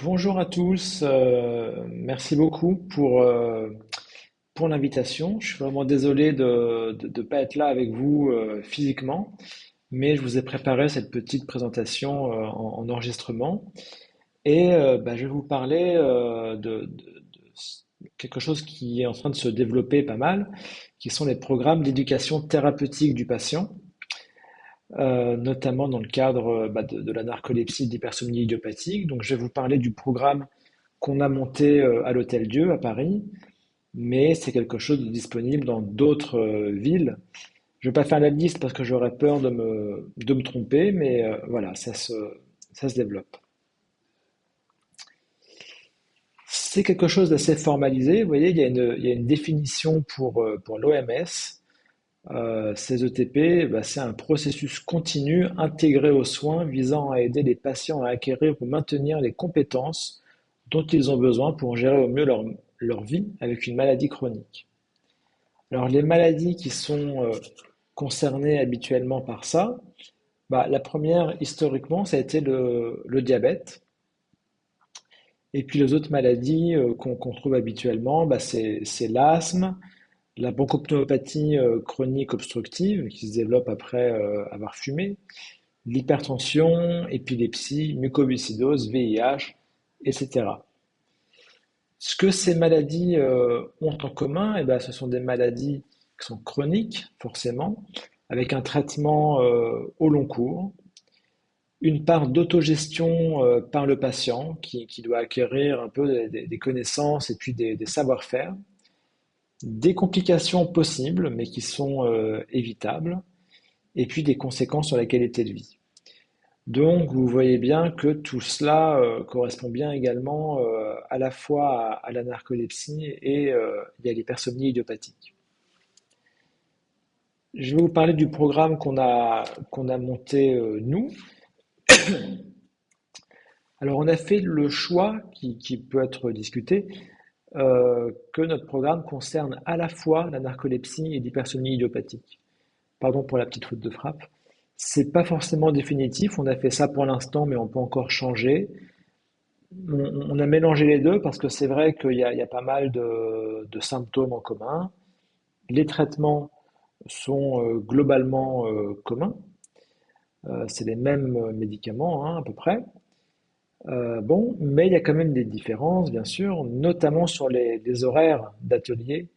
Bonjour à tous, merci beaucoup pour l'invitation. Je suis vraiment désolé de ne pas être là avec vous physiquement, mais je vous ai préparé cette petite présentation en enregistrement et je vais vous parler de quelque chose qui est en train de se développer pas mal, qui sont les programmes d'éducation thérapeutique du patient, notamment dans le cadre de la narcolepsie et de l'hypersomnie idiopathique. Donc je vais vous parler du programme qu'on a monté à l'Hôtel Dieu à Paris, mais c'est quelque chose de disponible dans d'autres villes. Je ne vais pas faire la liste parce que j'aurais peur de me tromper, mais voilà, ça se développe. C'est quelque chose d'assez formalisé. Vous voyez, il y a une définition pour l'OMS. Ces ETP, c'est un processus continu intégré aux soins visant à aider les patients à acquérir ou maintenir les compétences dont ils ont besoin pour gérer au mieux leur vie avec une maladie chronique. Alors, les maladies qui sont concernées habituellement par ça, la première, historiquement, ça a été le diabète. Et puis les autres maladies qu'on trouve habituellement, c'est l'asthme, la bronchopneumopathie chronique obstructive qui se développe après avoir fumé, l'hypertension, épilepsie, mucoviscidose, VIH, etc. Ce que ces maladies ont en commun, ce sont des maladies qui sont chroniques, forcément, avec un traitement au long cours, une part d'autogestion par le patient qui doit acquérir un peu des connaissances et puis des savoir-faire, des complications possibles mais qui sont évitables, et puis des conséquences sur la qualité de vie. Donc, vous voyez bien que tout cela correspond bien également à la fois à la narcolepsie et à l'hypersomnie idiopathique. Je vais vous parler du programme qu'on a monté nous. Alors, on a fait le choix qui peut être discuté que notre programme concerne à la fois la narcolepsie et l'hypersomnie idiopathique. Pardon pour la petite faute de frappe. C'est pas forcément définitif. On a fait ça pour l'instant, mais on peut encore changer. On a mélangé les deux parce que c'est vrai qu'il y a pas mal de symptômes en commun. Les traitements sont globalement communs. C'est les mêmes médicaments, hein, à peu près. Bon, mais il y a quand même des différences, bien sûr, notamment sur les horaires d'atelier.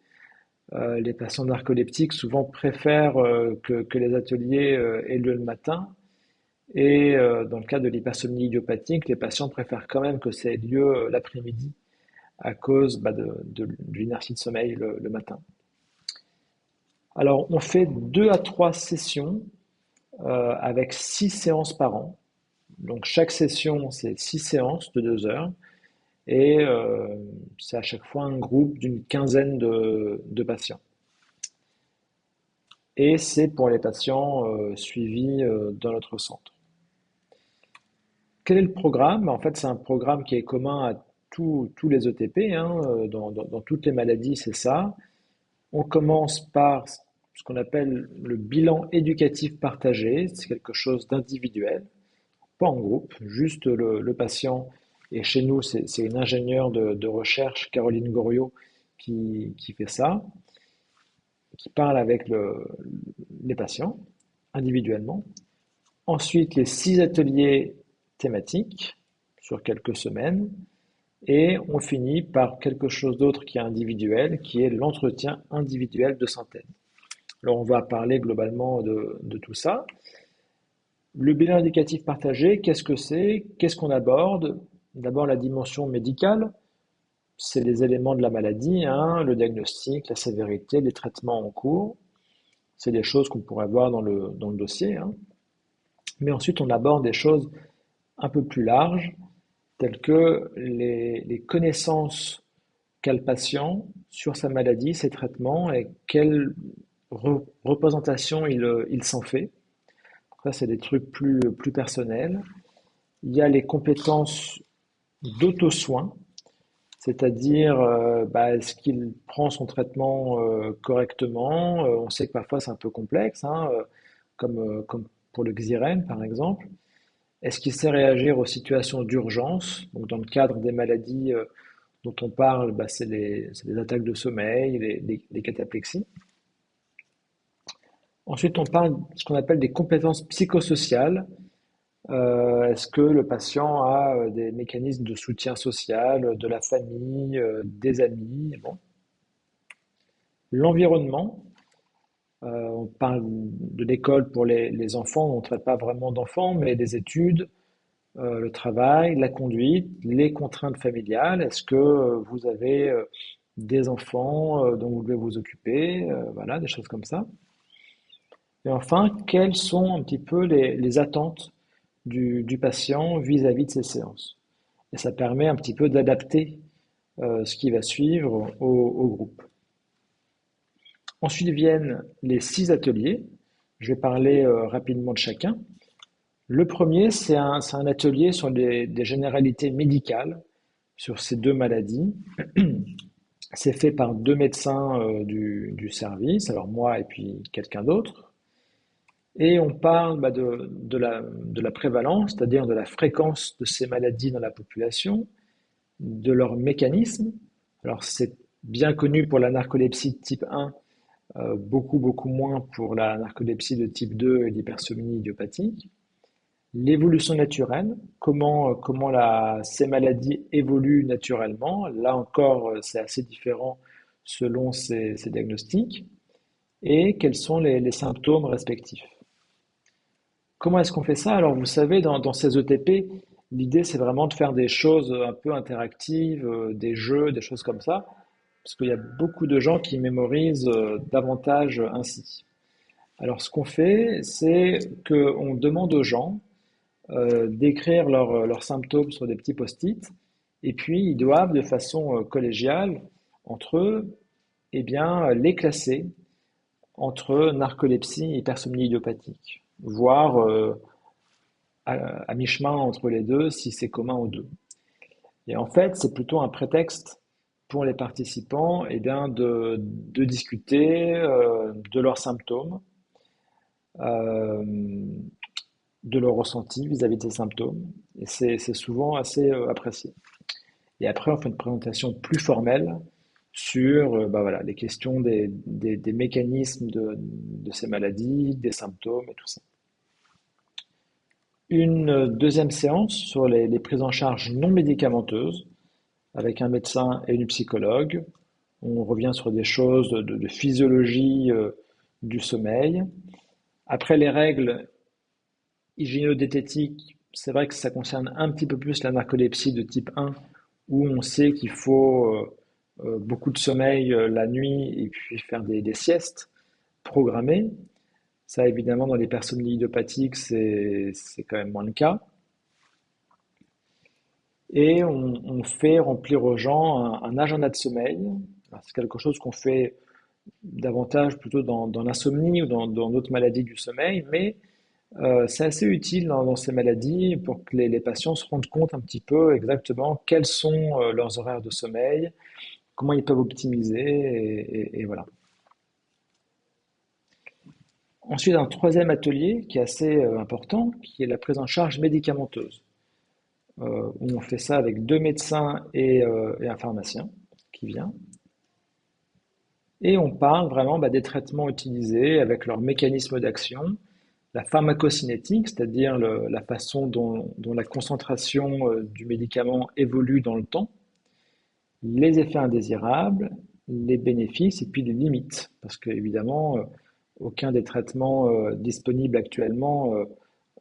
Les patients narcoleptiques souvent préfèrent que les ateliers aient lieu le matin. Et dans le cas de l'hypersomnie idiopathique, les patients préfèrent quand même que ça ait lieu l'après-midi à cause de l'inertie de sommeil le matin. Alors, on fait 2 à 3 sessions avec 6 séances par an. Donc, chaque session, c'est 6 séances de 2 heures. Et c'est à chaque fois un groupe d'une quinzaine de patients. Et c'est pour les patients suivis dans notre centre. Quel est le programme? En fait, c'est un programme qui est commun à tous les ETP, hein, dans toutes les maladies, c'est ça. On commence par ce qu'on appelle le bilan éducatif partagé. C'est quelque chose d'individuel, pas en groupe, juste le patient. Et chez nous, c'est une ingénieure de recherche, Caroline Goriot, qui fait ça, qui parle avec les patients individuellement. Ensuite, les 6 ateliers thématiques sur quelques semaines. Et on finit par quelque chose d'autre qui est individuel, qui est l'entretien individuel de synthèse. Alors, on va parler globalement de tout ça. Le bilan indicatif partagé, qu'est-ce que c'est? Qu'est-ce qu'on aborde? D'abord, la dimension médicale, c'est les éléments de la maladie, hein, le diagnostic, la sévérité, les traitements en cours. C'est des choses qu'on pourrait voir dans le dossier, hein. Mais ensuite, on aborde des choses un peu plus larges, telles que les connaissances qu'a le patient sur sa maladie, ses traitements et quelle représentation il s'en fait. Ça, c'est des trucs plus personnels. Il y a les compétences d'auto-soin, c'est-à-dire est-ce qu'il prend son traitement correctement. On sait que parfois c'est un peu complexe, hein, comme pour le Xyrem par exemple. Est-ce qu'il sait réagir aux situations d'urgence? Donc, dans le cadre des maladies dont on parle, bah, c'est les attaques de sommeil, les cataplexies. Ensuite, on parle de ce qu'on appelle des compétences psychosociales. Est-ce que le patient a des mécanismes de soutien social, de la famille, des amis? Bon. L'environnement, on parle de l'école pour les enfants, on ne traite pas vraiment d'enfants, mais des études, le travail, la conduite, les contraintes familiales. Est-ce que vous avez des enfants dont vous devez vous occuper? Voilà, des choses comme ça. Et enfin, quelles sont un petit peu les attentes du patient vis-à-vis de ces séances? Et ça permet un petit peu d'adapter ce qui va suivre au groupe. Ensuite viennent les 6 ateliers. Je vais parler rapidement de chacun. Le premier, c'est un atelier sur des généralités médicales sur ces 2 maladies. C'est fait par 2 médecins du service, alors moi et puis quelqu'un d'autre. Et on parle bah, de la prévalence, c'est-à-dire de la fréquence de ces maladies dans la population, de leur mécanisme. Alors c'est bien connu pour la narcolepsie de type 1, beaucoup moins pour la narcolepsie de type 2 et l'hypersomnie idiopathique. L'évolution naturelle, comment ces maladies évoluent naturellement. Là encore, c'est assez différent selon ces diagnostics. Et quels sont les symptômes respectifs. Comment est-ce qu'on fait ça? Alors, vous savez, dans ces ETP, l'idée, c'est vraiment de faire des choses un peu interactives, des jeux, des choses comme ça, parce qu'il y a beaucoup de gens qui mémorisent davantage ainsi. Alors, ce qu'on fait, c'est qu'on demande aux gens d'écrire leurs symptômes sur des petits post-it, et puis ils doivent, de façon collégiale, entre eux, eh bien, les classer entre narcolepsie et hypersomnie idiopathique, voire à mi-chemin entre les deux si c'est commun aux deux. Et en fait, c'est plutôt un prétexte pour les participants eh bien, de discuter de leurs symptômes, euh, de leur ressenti vis-à-vis de ces symptômes. Et c'est souvent assez apprécié. Et après, on fait une présentation plus formelle sur bah voilà, les questions des mécanismes de ces maladies, des symptômes et tout ça. Une deuxième séance sur les prises en charge non médicamenteuses avec un médecin et une psychologue. On revient sur des choses de physiologie du sommeil. Après les règles hygiéno-diététiques, c'est vrai que ça concerne un petit peu plus la narcolepsie de type 1 où on sait qu'il faut beaucoup de sommeil la nuit et puis faire des siestes programmées. Ça, évidemment, dans les personnes idiopathiques, c'est quand même moins le cas. Et on fait remplir aux gens un agenda de sommeil. C'est quelque chose qu'on fait davantage plutôt dans l'insomnie ou dans d'autres maladies du sommeil, mais c'est assez utile dans ces maladies pour que les patients se rendent compte un petit peu exactement quels sont leurs horaires de sommeil, comment ils peuvent optimiser, et voilà. Ensuite, un troisième atelier qui est assez important, qui est la prise en charge médicamenteuse, où on fait ça avec 2 médecins et un pharmacien qui vient. Et on parle vraiment bah, des traitements utilisés avec leur mécanisme d'action, la pharmacocinétique, c'est-à-dire la façon dont la concentration du médicament évolue dans le temps, les effets indésirables, les bénéfices et puis les limites. Parce qu'évidemment, aucun des traitements disponibles actuellement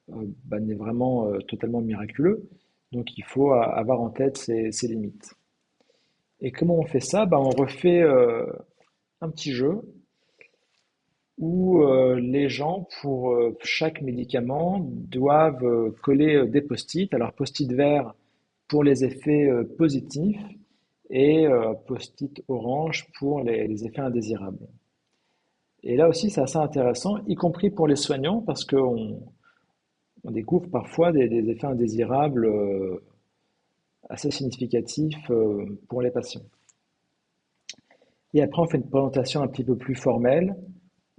bah, n'est vraiment totalement miraculeux. Donc il faut avoir en tête ces limites. Et comment on fait ça? Bah, on refait un petit jeu où les gens, pour chaque médicament, doivent coller des post-it. Alors, post-it vert pour les effets positifs et post-it orange pour les effets indésirables. Et là aussi, c'est assez intéressant, y compris pour les soignants, parce on découvre parfois des effets indésirables assez significatifs pour les patients. Et après, on fait une présentation un petit peu plus formelle,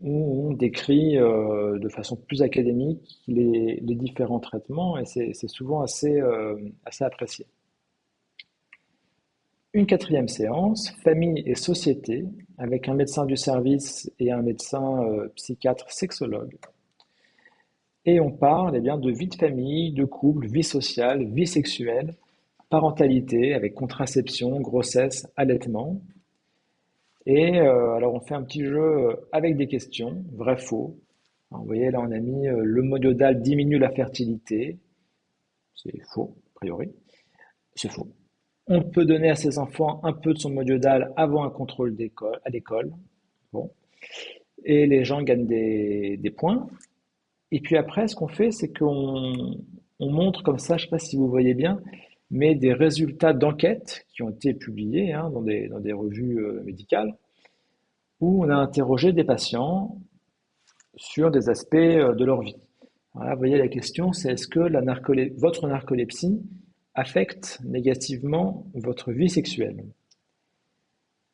où on décrit de façon plus académique les différents traitements et c'est souvent assez apprécié. Une quatrième séance, famille et société, avec un médecin du service et un médecin psychiatre sexologue. Et on parle eh bien, de vie de famille, de couple, vie sociale, vie sexuelle, parentalité avec contraception, grossesse, allaitement. Et alors on fait un petit jeu avec des questions, vrai, faux. Alors, vous voyez là on a mis le mode diminue la fertilité, c'est faux a priori, c'est faux. On peut donner à ses enfants un peu de son mode avant un contrôle d'école, à l'école. Bon. Et les gens gagnent des points. Et puis après, ce qu'on fait, c'est qu'on montre comme ça, je ne sais pas si vous voyez bien, mais des résultats d'enquêtes qui ont été publiés hein, dans des revues médicales, où on a interrogé des patients sur des aspects de leur vie. Alors là, vous voyez, la question, c'est est-ce que votre narcolepsie affecte négativement votre vie sexuelle?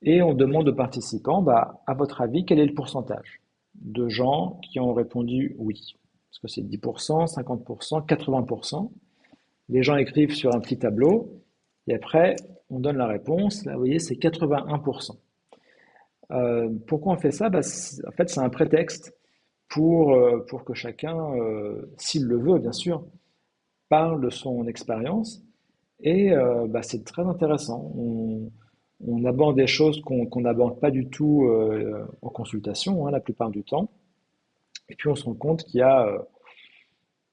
Et on demande aux participants, bah, à votre avis, quel est le pourcentage de gens qui ont répondu oui? Est-ce que c'est 10%, 50%, 80%? Les gens écrivent sur un petit tableau et après, on donne la réponse. Là, vous voyez, c'est 81%. Pourquoi on fait ça? Bah, en fait, c'est un prétexte pour que chacun, s'il le veut, bien sûr, parle de son expérience. Et bah, c'est très intéressant. On aborde des choses qu'on n'aborde pas du tout en consultation, hein, la plupart du temps. Et puis on se rend compte qu'il y a,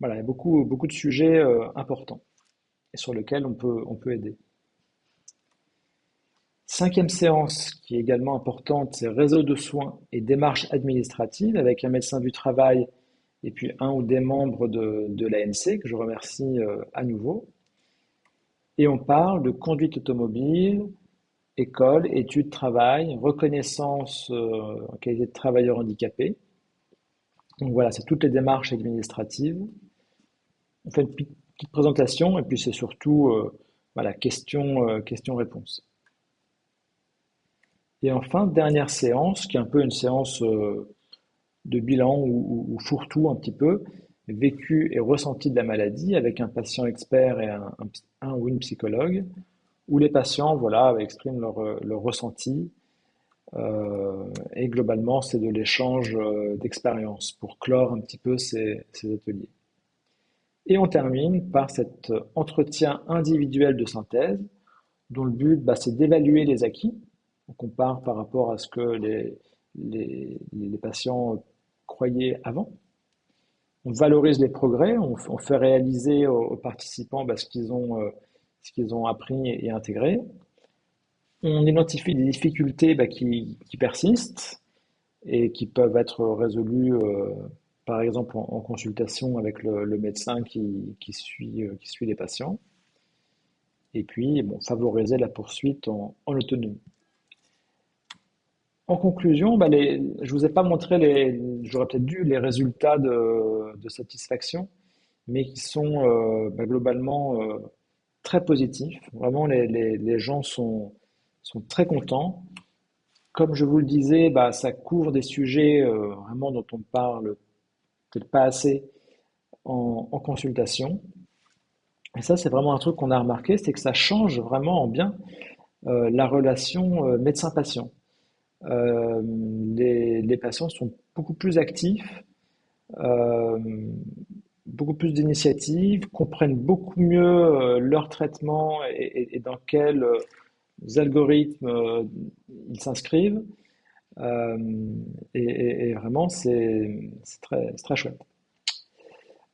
voilà, il y a beaucoup, beaucoup de sujets importants et sur lesquels on peut aider. Cinquième séance, qui est également importante, c'est réseau de soins et démarches administratives avec un médecin du travail et puis un ou des membres de l'ANC, que je remercie à nouveau. Et on parle de conduite automobile, école, études, travail, reconnaissance en qualité de travailleur handicapé. Donc voilà, c'est toutes les démarches administratives. On fait une petite présentation et puis c'est surtout voilà, question-réponse. Et enfin, dernière séance, qui est un peu une séance de bilan ou fourre-tout un petit peu, vécu et ressenti de la maladie avec un patient expert et un ou une psychologue, où les patients voilà, expriment leur ressenti. Et globalement, c'est de l'échange d'expériences pour clore un petit peu ces ateliers. Et on termine par cet entretien individuel de synthèse, dont le but, bah, c'est d'évaluer les acquis. On compare par rapport à ce que les patients croyaient avant. On valorise les progrès, on fait réaliser aux participants bah, ce qu'ils ont appris et intégré. On identifie des difficultés bah, qui persistent et qui peuvent être résolues, par exemple, en consultation avec le médecin qui suit les patients. Et puis, bon, favoriser la poursuite en autonomie. En conclusion, bah, je vous ai pas montré j'aurais peut-être dû les résultats de satisfaction, mais qui sont bah, globalement très positifs. Vraiment, les gens sont très contents. Comme je vous le disais, bah, ça couvre des sujets vraiment dont on parle peut-être pas assez en consultation. Et ça, c'est vraiment un truc qu'on a remarqué, c'est que ça change vraiment en bien la relation médecin-patient. Euh, les patients sont beaucoup plus actifs, euh, beaucoup plus d'initiatives, comprennent beaucoup mieux leur traitement et dans quels algorithmes ils s'inscrivent. Euh, et vraiment, c'est très chouette.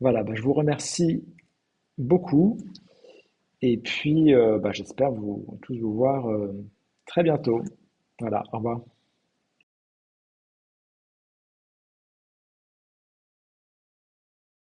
Voilà, bah, je vous remercie beaucoup et puis bah, j'espère tous vous voir très bientôt. Voilà, au revoir.